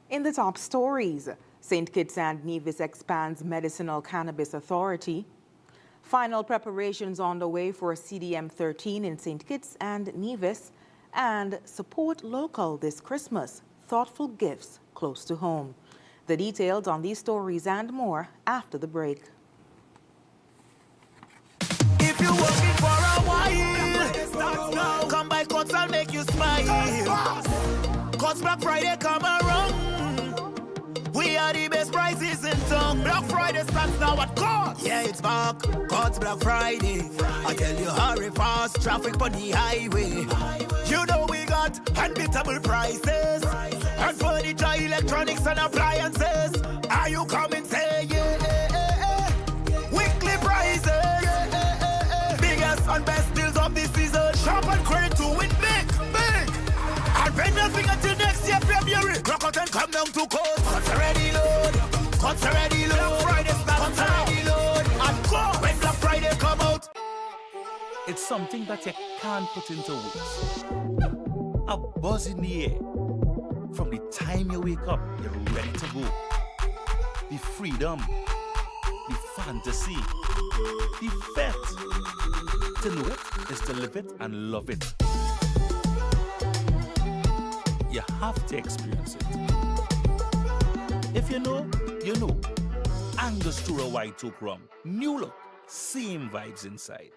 In the top stories, St. Kitts and Nevis expands medicinal cannabis authority. Final preparations on the way for CDM 13 in St. Kitts and Nevis. And support local this Christmas. Thoughtful gifts close to home. The details on these stories and more after the break. If you're working for a while, come by Cots, I'll make you smile. Cots Black Friday come around. We are the best prices in town. Black Friday starts now at Cots. Yeah, it's back. Cots Black Friday. I tell you, hurry fast. Traffic on the highway. You know we got unbeatable prices. And furniture, electronics, and appliances. Are you coming? Say yeah. Weekly prices. Biggest and best deals of this season. Shop and credit to win big. And pay nothing until next year, February. Rock out and come down to Coats. Cots already load. Cots already load. Black Friday starts. Cots already load. And go when Black Friday come out. It's something that you can't put into words. A buzz in the air. From the time you wake up, you're ready to go. The freedom, the fantasy, the fete. To know it is to live it and love it. You have to experience it. If you know, you know. Angostura White Oak Rum. New look, same vibes inside.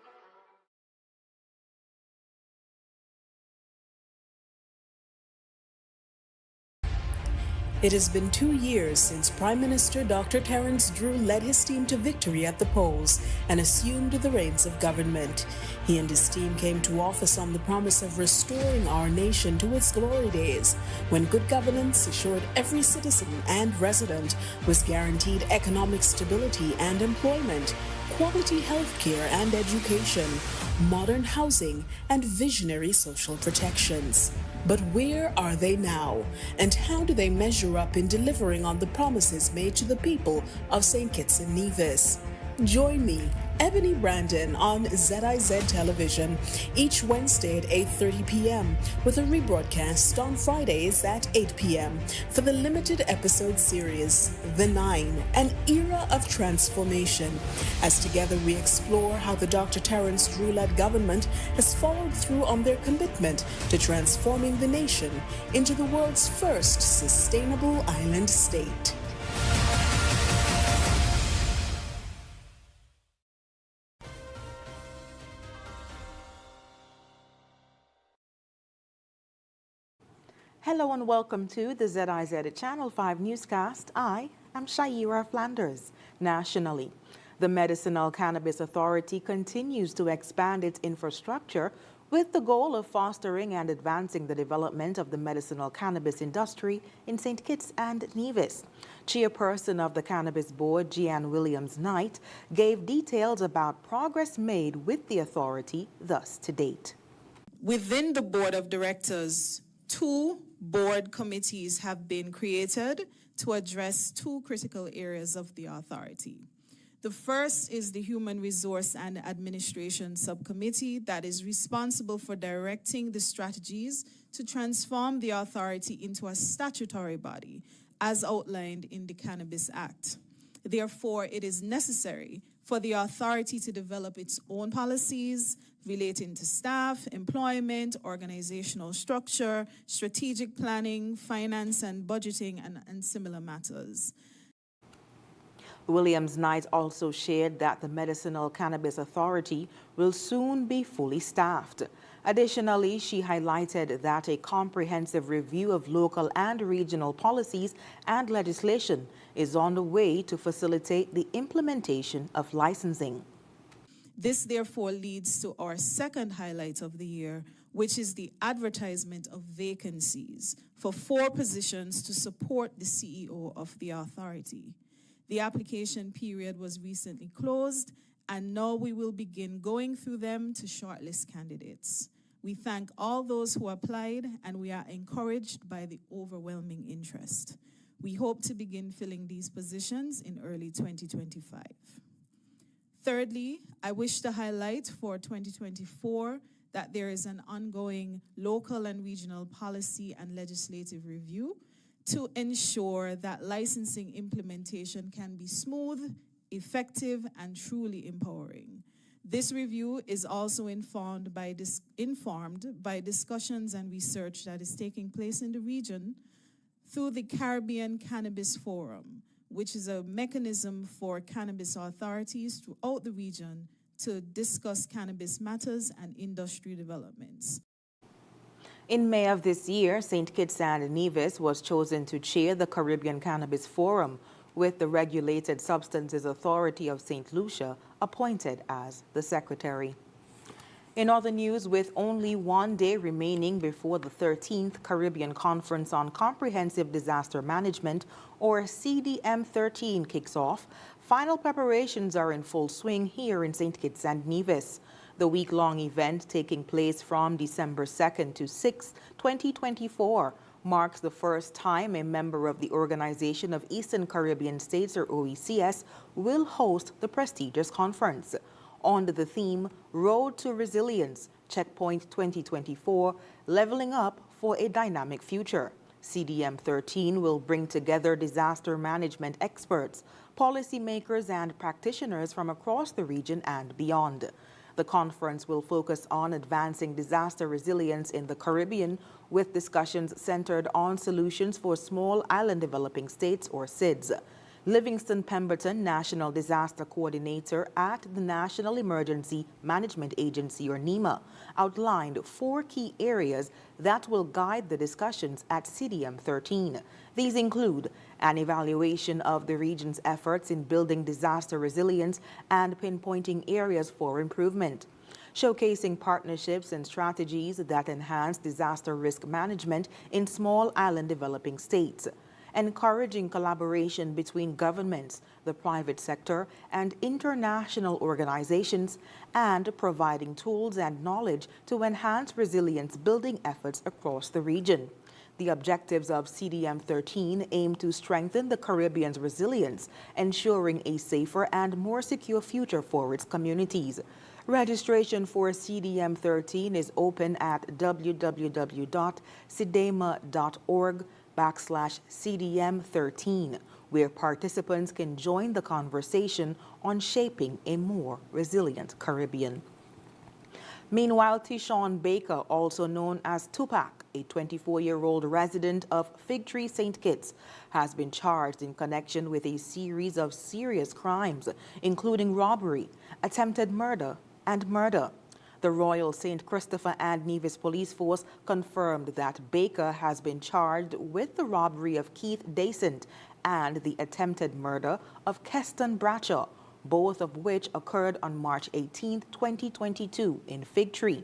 It has been 2 years since Prime Minister Dr. Terence Drew led his team to victory at the polls and assumed the reins of government. He and his team came to office on the promise of restoring our nation to its glory days, when good governance assured every citizen and resident was guaranteed economic stability and employment, quality health care and education, modern housing, and visionary social protections. But where are they now? And how do they measure up in delivering on the promises made to the people of St. Kitts and Nevis? Join me, Ebony Brandon, on ZIZ Television each Wednesday at 8:30 p.m. with a rebroadcast on Fridays at 8 p.m. for the limited episode series, The Nine, an era of transformation, as together we explore how the Dr. Terence Drew-led government has followed through on their commitment to transforming the nation into the world's first sustainable island state. Hello and welcome to the ZIZ Channel 5 newscast. I am Shaira Flanders. Nationally, the Medicinal Cannabis Authority continues to expand its infrastructure with the goal of fostering and advancing the development of the medicinal cannabis industry in St. Kitts and Nevis. Chairperson of the Cannabis Board, Jeanne Williams-Knight, gave details about progress made with the authority thus to date. Within the Board of Directors, 2 board committees have been created to address 2 critical areas of the authority. The first is the Human Resource and Administration Subcommittee that is responsible for directing the strategies to transform the authority into a statutory body, as outlined in the Cannabis Act. Therefore, it is necessary for the authority to develop its own policies relating to staff, employment, organizational structure, strategic planning, finance and budgeting, and similar matters. Williams-Knight also shared that the Medicinal Cannabis Authority will soon be fully staffed. Additionally, she highlighted that a comprehensive review of local and regional policies and legislation is on the way to facilitate the implementation of licensing. This therefore leads to our second highlight of the year, which is the advertisement of vacancies for 4 positions to support the CEO of the authority. The application period was recently closed, and now we will begin going through them to shortlist candidates. We thank all those who applied, and we are encouraged by the overwhelming interest. We hope to begin filling these positions in early 2025. Thirdly, I wish to highlight for 2024 that there is an ongoing local and regional policy and legislative review to ensure that licensing implementation can be smooth, effective, and truly empowering. This review is also informed by discussions and research that is taking place in the region through the Caribbean Cannabis Forum, which is a mechanism for cannabis authorities throughout the region to discuss cannabis matters and industry developments. In May of this year, St. Kitts and Nevis was chosen to chair the Caribbean Cannabis Forum, with the Regulated Substances Authority of St. Lucia appointed as the secretary. In other news, with only 1 day remaining before the 13th Caribbean Conference on Comprehensive Disaster Management, or CDM13, kicks off, final preparations are in full swing here in St. Kitts and Nevis. The week-long event, taking place from December 2nd to 6th, 2024, marks the first time a member of the Organization of Eastern Caribbean States, or OECS, will host the prestigious conference. Under the theme, Road to Resilience, Checkpoint 2024, Leveling Up for a Dynamic Future. CDM 13 will bring together disaster management experts, policymakers, and practitioners from across the region and beyond. The conference will focus on advancing disaster resilience in the Caribbean, with discussions centered on solutions for small island developing states, or ZIZ. Livingston Pemberton, National Disaster Coordinator at the National Emergency Management Agency, or NEMA, outlined 4 key areas that will guide the discussions at CDM 13. These include an evaluation of the region's efforts in building disaster resilience and pinpointing areas for improvement, showcasing partnerships and strategies that enhance disaster risk management in small island developing states, encouraging collaboration between governments, the private sector, and international organizations, and providing tools and knowledge to enhance resilience building efforts across the region. The objectives of CDM 13 aim to strengthen the Caribbean's resilience, ensuring a safer and more secure future for its communities. Registration for CDM 13 is open at www.sidema.org/CDM13, where participants can join the conversation on shaping a more resilient Caribbean. Meanwhile, Tishon Baker, also known as Tupac, a 24-year-old resident of Fig Tree, St. Kitts, has been charged in connection with a series of serious crimes, including robbery, attempted murder, and murder. The Royal St. Christopher and Nevis Police Force confirmed that Baker has been charged with the robbery of Keith Dasent and the attempted murder of Keston Bradshaw, both of which occurred on March 18, 2022 in Fig Tree.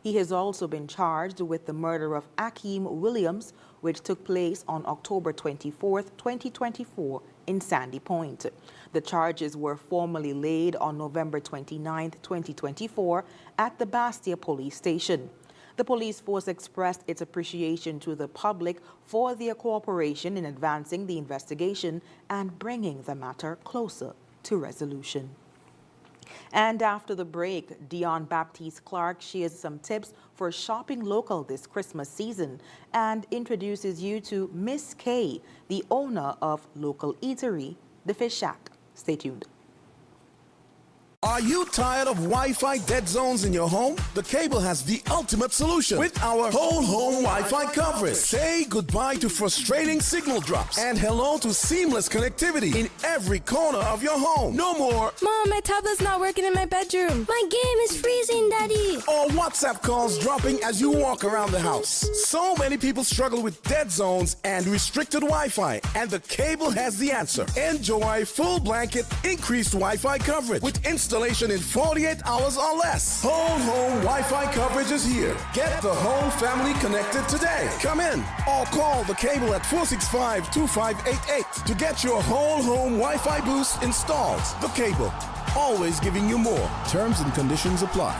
He has also been charged with the murder of Akeem Williams, which took place on October 24, 2024 in Sandy Point. The charges were formally laid on November 29, 2024 at the Bastia Police Station. The police force expressed its appreciation to the public for their cooperation in advancing the investigation and bringing the matter closer to resolution. And after the break, Dion Baptiste Clark shares some tips for shopping local this Christmas season and introduces you to Miss K, the owner of local eatery, The Fish Shack. Stay tuned. Are you tired of Wi-Fi dead zones in your home? The Cable has the ultimate solution with our whole home Wi-Fi coverage. Say goodbye to frustrating signal drops and hello to seamless connectivity in every corner of your home. No more Mom, my tablet's not working in my bedroom. My game is freezing, Daddy. or WhatsApp calls dropping as you walk around the house. So many people struggle with dead zones and restricted Wi-Fi, and the Cable has the answer. Enjoy full blanket increased Wi-Fi coverage with installation in 48 hours or less. Whole home Wi-Fi coverage is here. Get the whole family connected today. Come in or call the Cable at 465-2588 to get your whole home Wi-Fi boost installed. The Cable, always giving you more. Terms and conditions apply.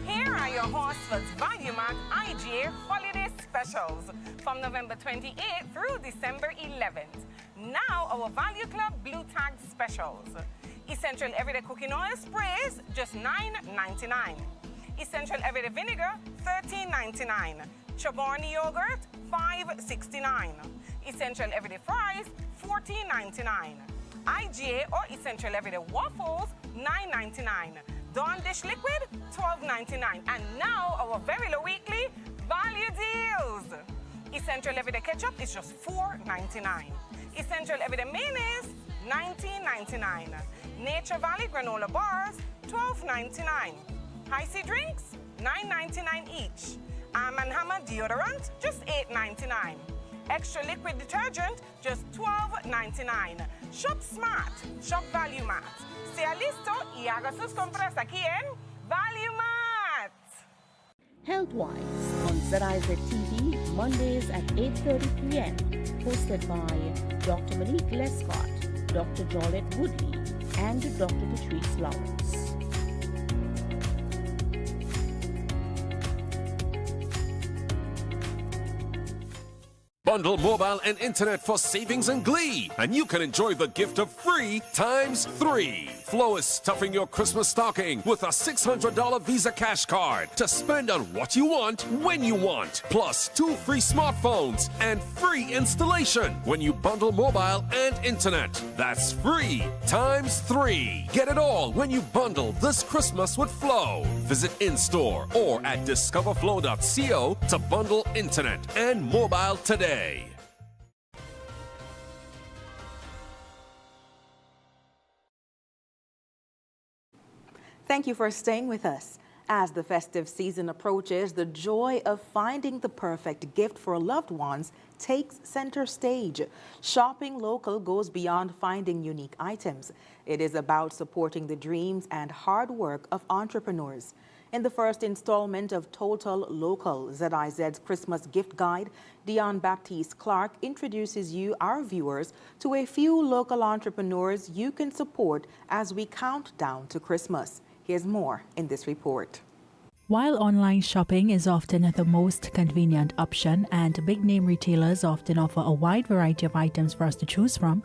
Here are your Horsford's ValueMart IGA holiday specials from November 28th through December 11th. Now our Value Club Blue Tag specials. Essential Everyday Cooking Oil sprays, just $9.99. Essential Everyday Vinegar, $13.99. Chobani yogurt, $5.69. Essential everyday fries, $14.99. IGA or essential everyday waffles, $9.99. Dawn dish liquid, $12.99. And now our very low weekly value deals. Essential everyday ketchup is just $4.99. Essential everyday mayonnaise, $19.99. Nature Valley granola bars, $12.99. High C drinks, $9.99 each. Arm & Hammer deodorant, just $8.99. Extra liquid detergent, just $12.99. Shop smart, shop Value Mart. Sea listo y haga sus compras aquí en Value Mart. Health-Wise on ZIZ TV, Mondays at 8:30 p.m. Hosted by Dr. Monique Lescott, Dr. Jolette Woodley, and Dr. Patrice Lawrence. Bundle mobile and internet for savings and glee, and you can enjoy the gift of free times 3. Flo is stuffing your Christmas stocking with a $600 Visa cash card to spend on what you want, when you want, plus 2 free smartphones and free installation when you bundle mobile and internet. That's free times 3. Get it all when you bundle this Christmas with Flo. Visit in-store or at discoverflow.co to bundle internet and mobile today. Thank you for staying with us. As the festive season approaches, the joy of finding the perfect gift for loved ones takes center stage. Shopping local goes beyond finding unique items. It is about supporting the dreams and hard work of entrepreneurs. In the first installment of Total Local, ZIZ's Christmas gift guide, Dion Baptiste Clark introduces you, our viewers, to a few local entrepreneurs you can support as we count down to Christmas. Here's more in this report. While online shopping is often the most convenient option and big-name retailers often offer a wide variety of items for us to choose from,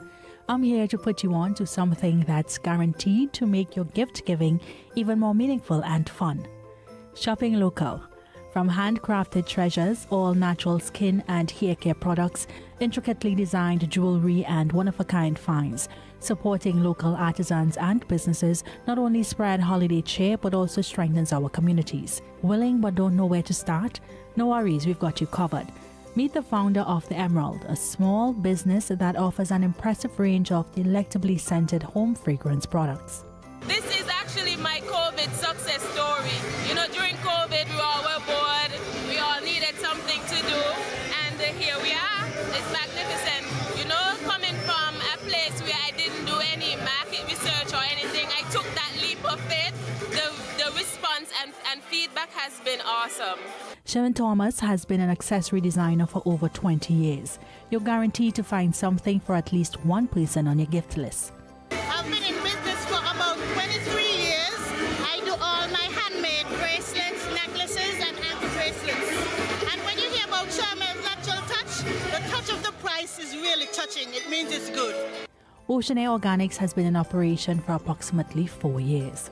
I'm here to put you on to something that's guaranteed to make your gift-giving even more meaningful and fun. Shopping local. From handcrafted treasures, all natural skin and hair care products, intricately designed jewelry and one-of-a-kind finds, supporting local artisans and businesses not only spread holiday cheer but also strengthens our communities. Willing but don't know where to start? No worries, we've got you covered. Meet the founder of The Emerald, a small business that offers an impressive range of delectably scented home fragrance products. This is actually my COVID success story. You know, during COVID, we all were bored. We all needed something to do. And here we are. It's magnificent. You know, coming from a place where I didn't do any market research or anything, I took that leap of faith. The response and feedback has been awesome. Sharon Thomas has been an accessory designer for over 20 years. You're guaranteed to find something for at least one person on your gift list. I've been in business for about 23 years. I do all my handmade bracelets, necklaces, and ankle bracelets. And when you hear about Charmel's natural touch, the touch of the price is really touching. It means it's good. Ocean Air Organics has been in operation for approximately 4 years.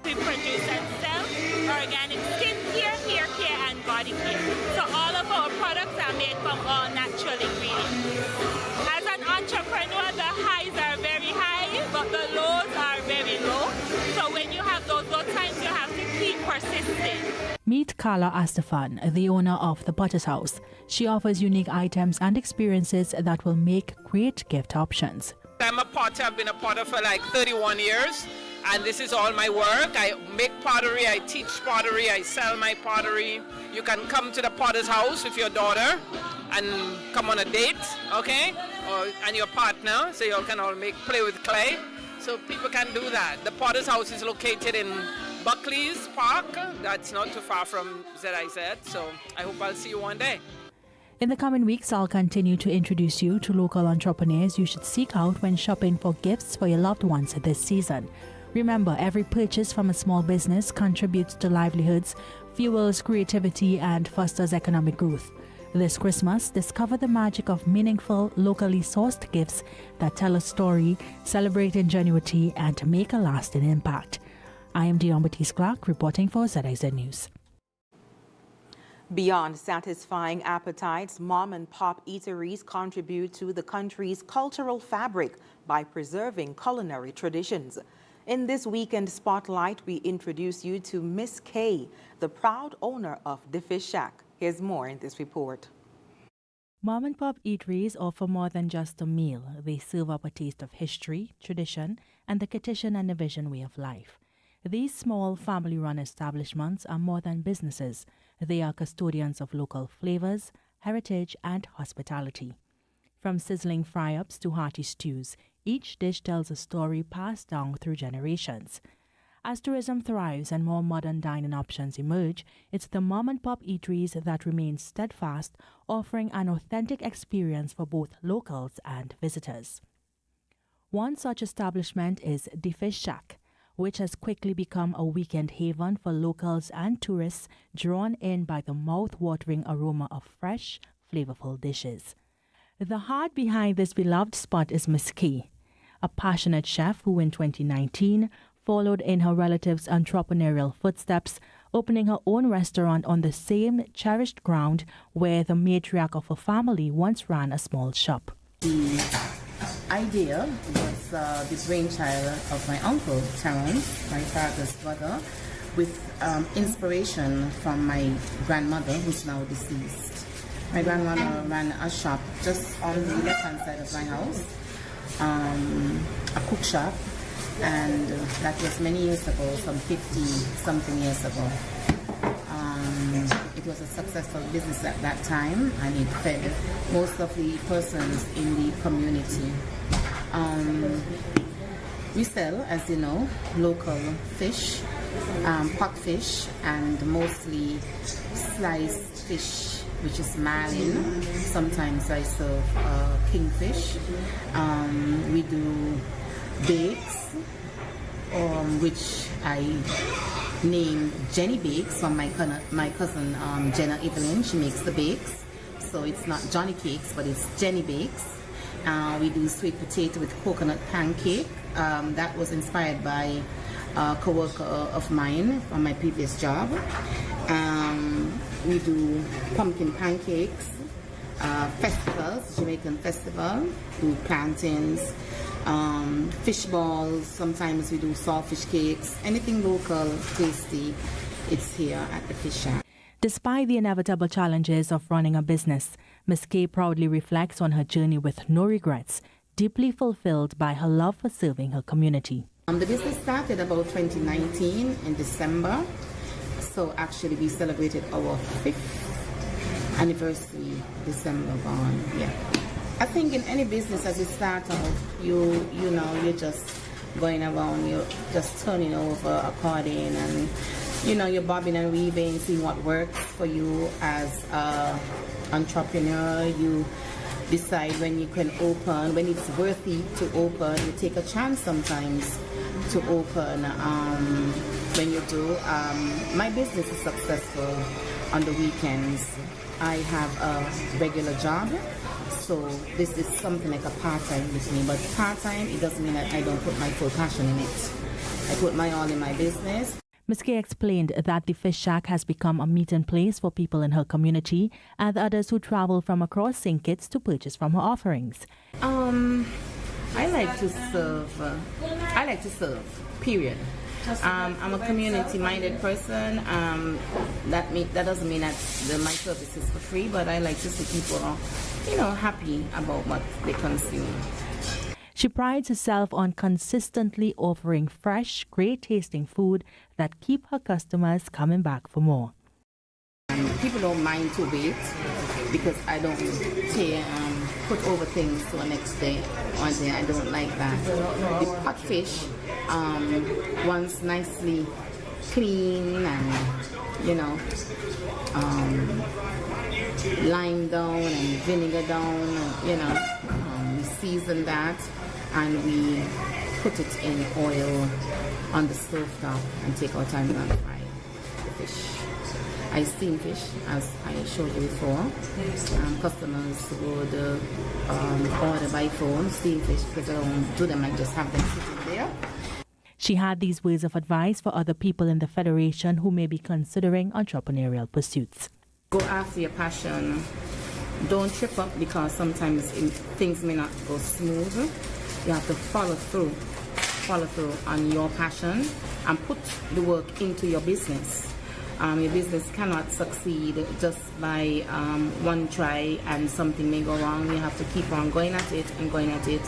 We produce and sell organic skincare, hair care, and body care. So all of our products are made from all natural ingredients. As an entrepreneur, the highs are very high, but the lows are very low. So when you have those low times, you have to keep persisting. Meet Carla Astafan, the owner of the Potter's House. She offers unique items and experiences that will make great gift options. I'm a potter. I've been a potter for like 31 years. And this is all my work. I make pottery, I teach pottery, I sell my pottery. You can come to the Potter's House with your daughter and come on a date, okay? And your partner, so you can all play with clay. So people can do that. The Potter's House is located in Buckley's Park. That's not too far from ZIZ, so I hope I'll see you one day. In the coming weeks, I'll continue to introduce you to local entrepreneurs you should seek out when shopping for gifts for your loved ones this season. Remember, every purchase from a small business contributes to livelihoods, fuels creativity, and fosters economic growth. This Christmas, discover the magic of meaningful, locally sourced gifts that tell a story, celebrate ingenuity, and make a lasting impact. I am Dion Baptiste Clark, reporting for ZIZ News. Beyond satisfying appetites, mom and pop eateries contribute to the country's cultural fabric by preserving culinary traditions. In this weekend spotlight, we introduce you to Miss K, the proud owner of the Fish Shack. Here's more in this report. Mom and pop eateries offer more than just a meal. They serve up a taste of history, tradition, and the Kittitian and Division way of life. These small family-run establishments are more than businesses. They are custodians of local flavors, heritage, and hospitality. From sizzling fry-ups to hearty stews, each dish tells a story passed down through generations. As tourism thrives and more modern dining options emerge, it's the mom-and-pop eateries that remain steadfast, offering an authentic experience for both locals and visitors. One such establishment is the Fish Shack, which has quickly become a weekend haven for locals and tourists drawn in by the mouth-watering aroma of fresh, flavorful dishes. The heart behind this beloved spot is Miss K, a passionate chef who in 2019 followed in her relatives' entrepreneurial footsteps, opening her own restaurant on the same cherished ground where the matriarch of her family once ran a small shop. The idea was the brainchild of my uncle, Terrence, my father's brother, with inspiration from my grandmother, who's now deceased. My grandmother ran a shop just on the left-hand side of my house, a cook shop, and that was many years ago, some 50-something years ago. It was a successful business at that time, and it fed most of the persons in the community. We sell, as you know, local fish, pot fish, and mostly sliced fish, which is marlin. Sometimes I serve kingfish. We do bakes, which I named Jenny Bakes from my cousin Jenna Evelyn. She makes the bakes, so it's not Johnny Cakes, but it's Jenny Bakes. We do sweet potato with coconut pancake. That was inspired by a co-worker of mine from my previous job. We do pumpkin pancakes, festivals, Jamaican festival, do plantains, fish balls. Sometimes we do saltfish cakes. Anything local, tasty, it's here at the Fish Shack. Despite the inevitable challenges of running a business, Ms. K proudly reflects on her journey with no regrets, deeply fulfilled by her love for serving her community. The business started about 2019 in December. So actually we celebrated our 5th anniversary December gone. Yeah. I think in any business as you start off, you're just going around, you're just turning over a card in, and you're bobbing and weaving, seeing what works for you as an entrepreneur. You decide when you can open, when it's worthy to open. You take a chance sometimes to open. When you do, my business is successful on the weekends. I have a regular job, so this is something like a part-time with me. But part-time, it doesn't mean that I don't put my full passion in it. I put my all in my business. Ms. K explained that the Fish Shack has become a meeting place for people in her community and others who travel from across St. Kitts to purchase from her offerings. I like to serve, period. I'm a community-minded person. That doesn't mean that my service is for free, but I like to see people, happy about what they consume. She prides herself on consistently offering fresh, great-tasting food that keep her customers coming back for more. People don't mind to wait because I don't put over things to the next day or day. I don't like that. The pot fish, once nicely clean and lime down and vinegar down, we season that and we put it in oil on the stove top and take our time and fry the fish. I steam fish, as I showed you before. Customers would order by phone, steam fish, because I don't do them, I just have them sitting there. She had these words of advice for other people in the Federation who may be considering entrepreneurial pursuits. Go after your passion. Don't trip up because sometimes things may not go smooth. You have to follow through on your passion and put the work into your business. Your business cannot succeed just by one try and something may go wrong. You have to keep on going at it and going at it.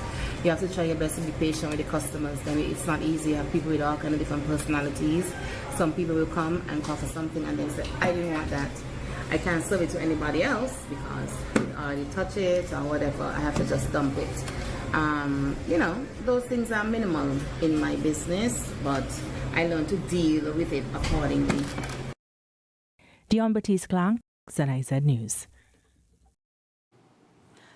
You have to try your best to be patient with the customers. Then it's not easy. You have people with all kind of different personalities. Some people will come and call for something and then say, I didn't want that. I can't serve it to anybody else because we already touch it or whatever. I have to just dump it. Those things are minimal in my business, but I learn to deal with it accordingly. Dion Baptiste Clang, ZIZ News.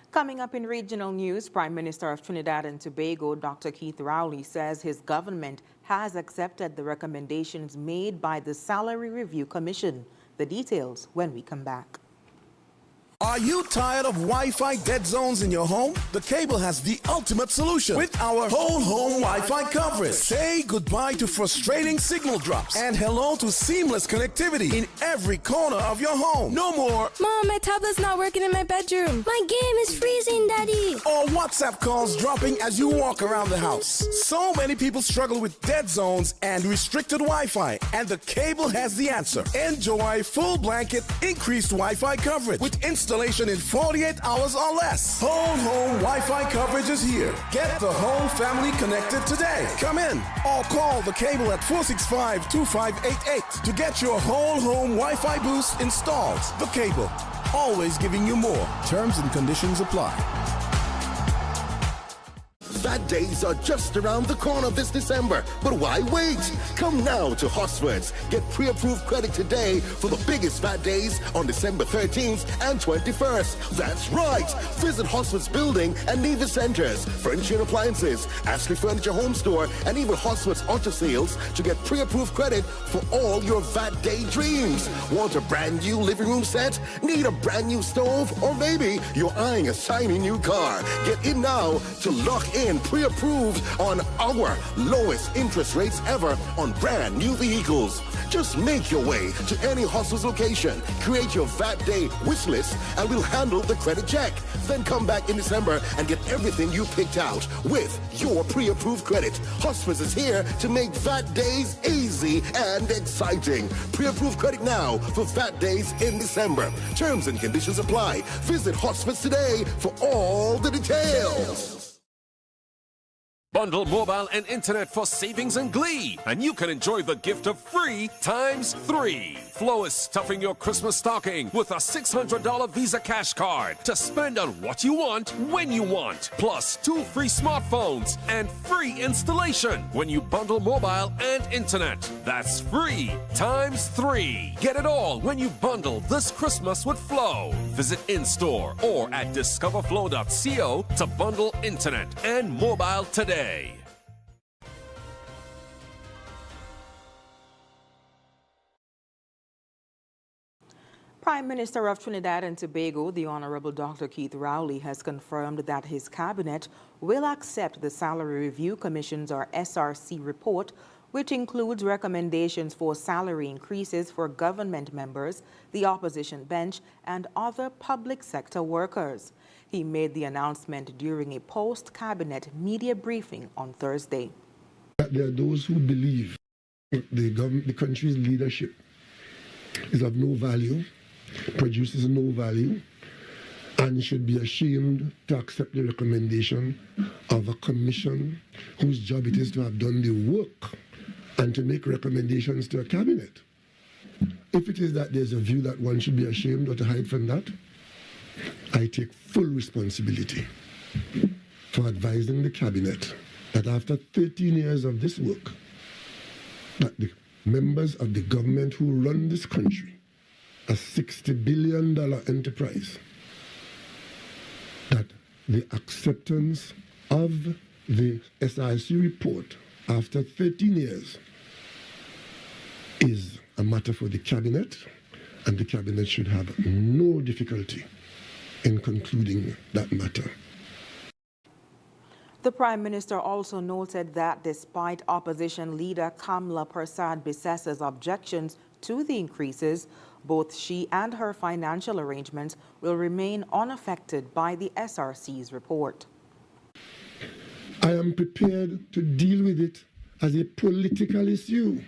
Coming up in regional news, Prime Minister of Trinidad and Tobago, Dr. Keith Rowley, says his government has accepted the recommendations made by the Salary Review Commission. The details when we come back. Are you tired of Wi-Fi dead zones in your home? The Cable has the ultimate solution with our whole home Wi-Fi coverage. Say goodbye to frustrating signal drops and hello to seamless connectivity in every corner of your home. No more Mom, my tablet's not working in my bedroom. My game is freezing, Daddy. or WhatsApp calls dropping as you walk around the house. So many people struggle with dead zones and restricted Wi-Fi, and the Cable has the answer. Enjoy full blanket increased Wi-Fi coverage with installation in 48 hours or less. Whole home Wi-Fi coverage is here. Get the whole family connected today. Come in or call the Cable at 465-2588 to get your whole home Wi-Fi boost installed. The Cable, always giving you more. Terms and conditions apply. Fat days are just around the corner this December, but why wait? Come now to Hosford's. Get pre-approved credit today for the biggest fat days on December 13th and 21st. That's right. Visit Hosford's building and Neva Centers, Furniture and Appliances, Ashley Furniture Home Store, and even Hosford's Auto Sales to get pre-approved credit for all your VAT day dreams. Want a brand new living room set? Need a brand new stove? Or maybe you're eyeing a shiny new car. Get in now to lock in pre-approved on our lowest interest rates ever on brand new vehicles. Just make your way to any Hosford's location, create your VAT day wish list, and we'll handle the credit check. Then come back in December and get everything you picked out with your pre-approved credit. Hosford's is here to make VAT days easy and exciting. Pre-approved credit now for VAT days in December. Terms and conditions apply. Visit Hosford's today for all the details. Bundle mobile and internet for savings and glee, and you can enjoy the gift of free ×3. Flo is stuffing your Christmas stocking with a $600 Visa cash card to spend on what you want, when you want, plus 2 free smartphones and free installation when you bundle mobile and internet. That's free ×3. Get it all when you bundle this Christmas with Flo. Visit in-store or at discoverflow.co to bundle internet and mobile today. Prime Minister of Trinidad and Tobago, the Honorable Dr. Keith Rowley, has confirmed that his cabinet will accept the Salary Review Commission's or SRC report, which includes recommendations for salary increases for government members, the opposition bench, and other public sector workers. He made the announcement during a post-cabinet media briefing on Thursday. There are those who believe the country's leadership is of no value, produces no value, and should be ashamed to accept the recommendation of a commission whose job it is to have done the work and to make recommendations to a cabinet. If it is that there's a view that one should be ashamed or to hide from that, I take full responsibility for advising the cabinet that after 13 years of this work, that the members of the government who run this country, a $60 billion enterprise, that the acceptance of the SRC report after 13 years is a matter for the cabinet, and the cabinet should have no difficulty in concluding that matter. The Prime Minister also noted that despite opposition leader Kamla Persad Bissessa's objections to the increases, Both she and her financial arrangements will remain unaffected by the SRC's report. I am prepared to deal with it as a political issue.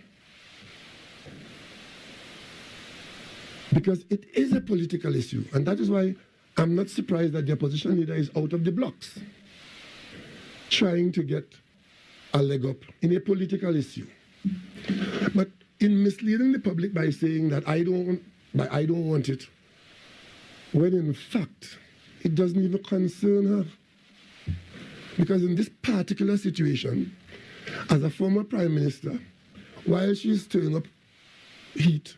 Because it is a political issue, and that is why I'm not surprised that the opposition leader is out of the blocks, trying to get a leg up in a political issue. But in misleading the public by saying that I don't want it, when in fact it doesn't even concern her. Because in this particular situation, as a former prime minister, while she's stirring up heat,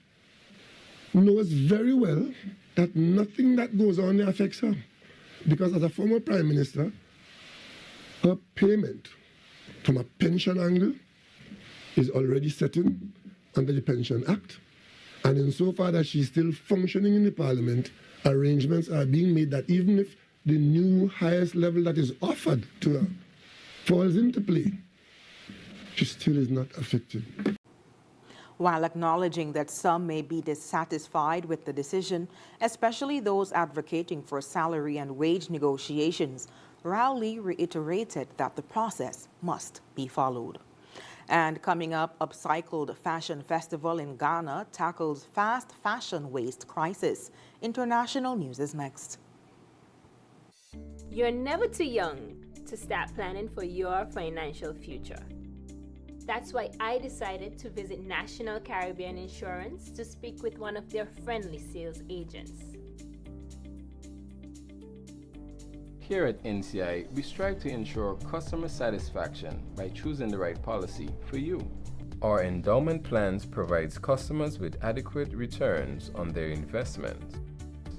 knows very well that nothing that goes on there affects her. Because as a former prime minister, her payment from a pension angle is already setting under the Pension Act. And insofar that she's still functioning in the parliament, arrangements are being made that even if the new highest level that is offered to her falls into play, she still is not affected. While acknowledging that some may be dissatisfied with the decision, especially those advocating for salary and wage negotiations, Rowley reiterated that the process must be followed. And coming up, Upcycled Fashion Festival in Ghana tackles fast fashion waste crisis. International news is next. You're never too young to start planning for your financial future. That's why I decided to visit National Caribbean Insurance to speak with one of their friendly sales agents. Here at NCI, we strive to ensure customer satisfaction by choosing the right policy for you. Our endowment plans provides customers with adequate returns on their investments.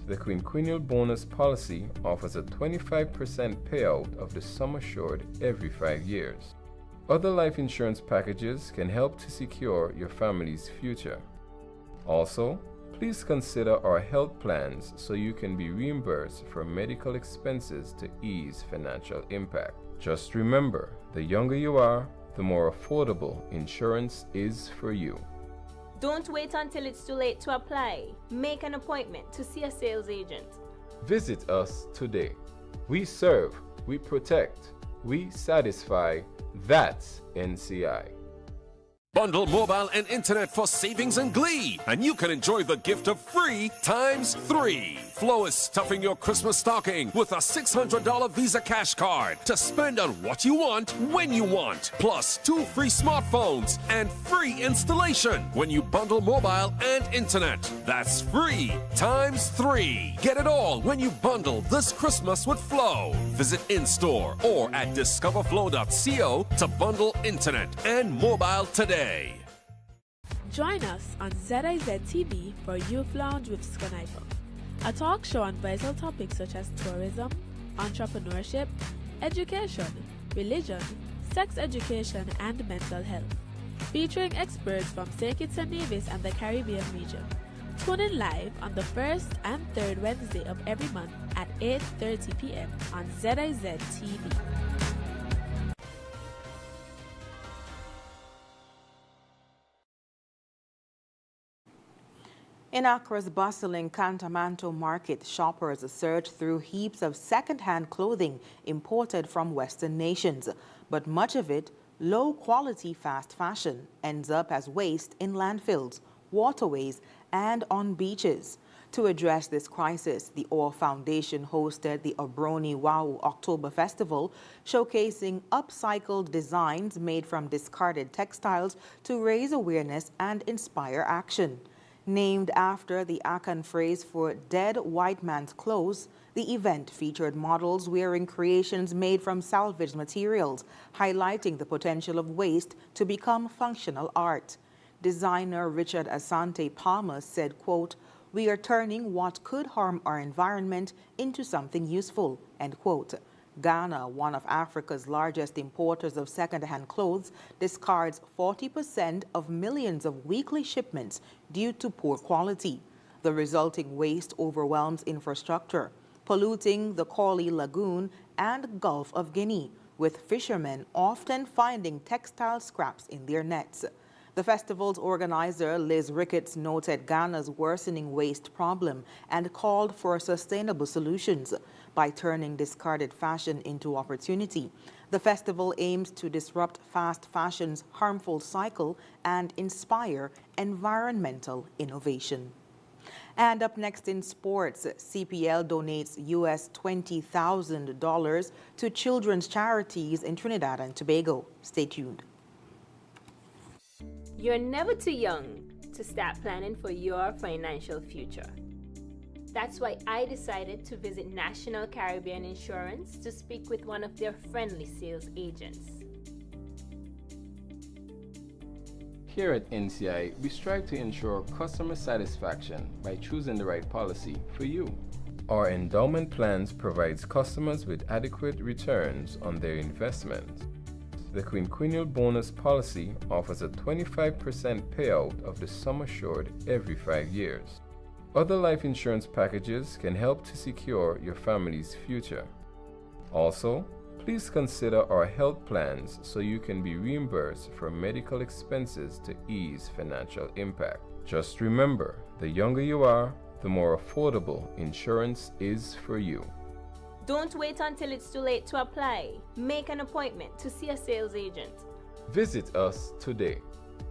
The quinquennial bonus policy offers a 25% payout of the sum assured every 5 years. Other life insurance packages can help to secure your family's future. Also, please consider our health plans so you can be reimbursed for medical expenses to ease financial impact. Just remember, the younger you are, the more affordable insurance is for you. Don't wait until it's too late to apply. Make an appointment to see a sales agent. Visit us today. We serve, we protect, we satisfy. That's NCI. Bundle mobile and internet for savings and glee, and you can enjoy the gift of free ×3. Flow is stuffing your Christmas stocking with a $600 Visa cash card to spend on what you want, when you want, plus 2 free smartphones and free installation when you bundle mobile and internet. That's free ×3. Get it all when you bundle this Christmas with Flow. Visit in-store or at discoverflow.co to bundle internet and mobile today. Join us on ZIZ TV for Youth Lounge with Skanifer, a talk show on vital topics such as tourism, entrepreneurship, education, religion, sex education, and mental health, featuring experts from St. Kitts and Nevis and the Caribbean region. Tune in live on the first and third Wednesday of every month at 8:30 p.m. on ZIZ TV. In Accra's bustling Cantamanto market, shoppers search through heaps of second-hand clothing imported from Western nations. But much of it, low-quality fast fashion, ends up as waste in landfills, waterways, and on beaches. To address this crisis, the OR Foundation hosted the Obroni Wow October Festival, showcasing upcycled designs made from discarded textiles to raise awareness and inspire action. Named after the Akan phrase for dead white man's clothes, the event featured models wearing creations made from salvaged materials, highlighting the potential of waste to become functional art. Designer Richard Asante Palmer said, quote, "We are turning what could harm our environment into something useful," end quote. Ghana, one of Africa's largest importers of second-hand clothes, discards 40% of millions of weekly shipments due to poor quality. The resulting waste overwhelms infrastructure, polluting the Korli Lagoon and Gulf of Guinea, with fishermen often finding textile scraps in their nets. The festival's organizer, Liz Ricketts, noted Ghana's worsening waste problem and called for sustainable solutions by turning discarded fashion into opportunity. The festival aims to disrupt fast fashion's harmful cycle and inspire environmental innovation. And up next in sports, CPL donates US $20,000 to children's charities in Trinidad and Tobago. Stay tuned. You're never too young to start planning for your financial future. That's why I decided to visit National Caribbean Insurance to speak with one of their friendly sales agents. Here at NCI, we strive to ensure customer satisfaction by choosing the right policy for you. Our endowment plans provides customers with adequate returns on their investments. The quinquennial bonus policy offers a 25% payout of the sum assured every 5 years. Other life insurance packages can help to secure your family's future. Also, please consider our health plans so you can be reimbursed for medical expenses to ease financial impact. Just remember, the younger you are, the more affordable insurance is for you. Don't wait until it's too late to apply. Make an appointment to see a sales agent. Visit us today.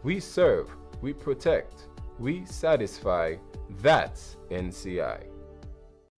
We serve, we protect, we satisfy. That's NCI.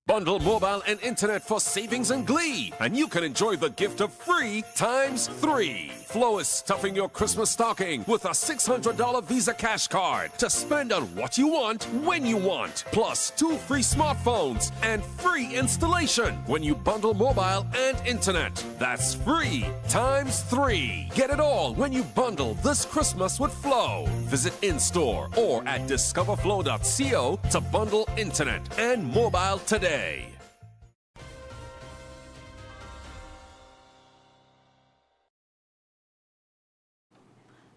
Bundle mobile and internet for savings and glee, and you can enjoy the gift of free ×3. Flo is stuffing your Christmas stocking with a $600 Visa cash card to spend on what you want, when you want, plus 2 free smartphones and free installation when you bundle mobile and internet. That's free ×3. Get it all when you bundle this Christmas with Flo. Visit in-store or at discoverflow.co to bundle internet and mobile today.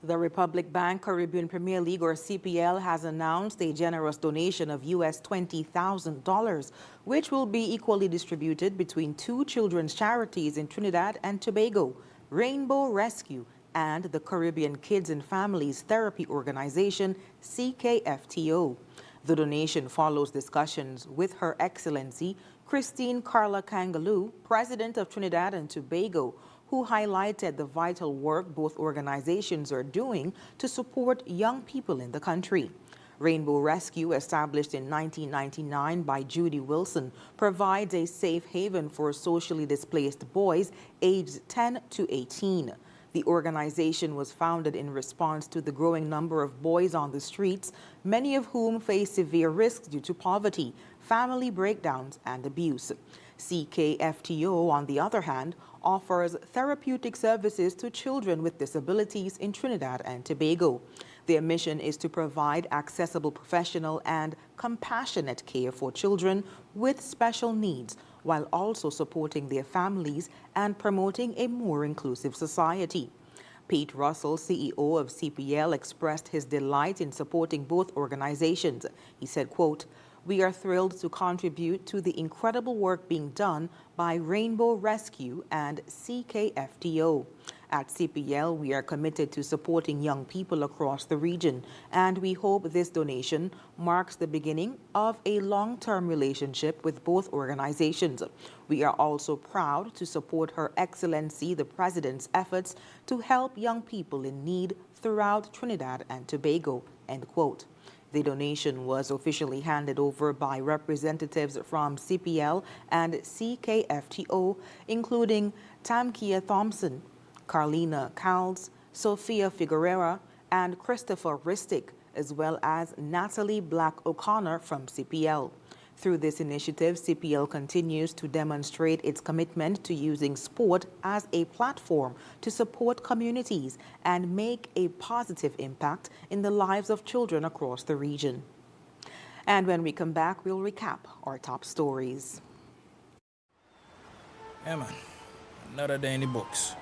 The Republic Bank Caribbean Premier League, or CPL, has announced a generous donation of US $20,000, which will be equally distributed between 2 children's charities in Trinidad and Tobago, Rainbow Rescue and the Caribbean Kids and Families Therapy Organization, CKFTO. The donation follows discussions with Her Excellency Christine Carla Kangaloo, President of Trinidad and Tobago, who highlighted the vital work both organizations are doing to support young people in the country. Rainbow Rescue, established in 1999 by Judy Wilson, provides a safe haven for socially displaced boys aged 10 to 18. The organization was founded in response to the growing number of boys on the streets, many of whom face severe risks due to poverty, family breakdowns, and abuse. CKFTO, on the other hand, offers therapeutic services to children with disabilities in Trinidad and Tobago. Their mission is to provide accessible professional and compassionate care for children with special needs, while also supporting their families and promoting a more inclusive society. Pete Russell, CEO of CPL, expressed his delight in supporting both organizations. He said, quote, "We are thrilled to contribute to the incredible work being done by Rainbow Rescue and CKFTO. At CPL, we are committed to supporting young people across the region, and we hope this donation marks the beginning of a long-term relationship with both organizations. We are also proud to support Her Excellency the President's efforts to help young people in need throughout Trinidad and Tobago." End quote. The donation was officially handed over by representatives from CPL and CKFTO, including Tamkia Thompson, Carlina Cowles, Sophia Figueroa, and Christopher Ristic, as well as Natalie Black O'Connor from CPL. Through this initiative, CPL continues to demonstrate its commitment to using sport as a platform to support communities and make a positive impact in the lives of children across the region. And when we come back, we'll recap our top stories. Yeah, man. Another day in the books.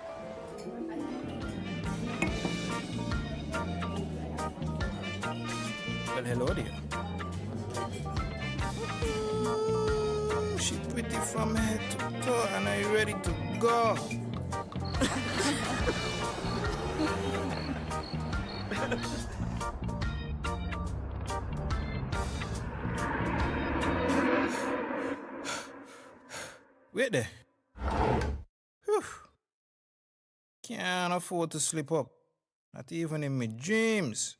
Well, hello there. She pretty from head to toe, and are you ready to go? Wait there. Whew. Can't afford to slip up. Not even in my dreams.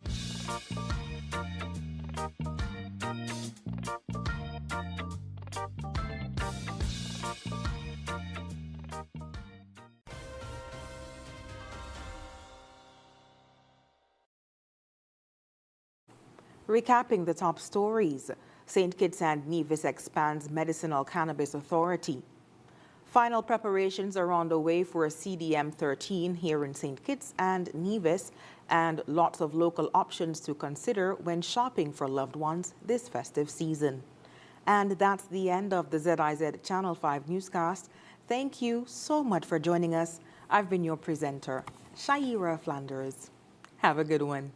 Recapping the top stories, St. Kitts and Nevis expands medicinal cannabis authority. Final preparations are on the way for a CDM 13 here in St. Kitts and Nevis, and lots of local options to consider when shopping for loved ones this festive season. And that's the end of the ZIZ Channel 5 newscast. Thank you so much for joining us. I've been your presenter, Shaira Flanders. Have a good one.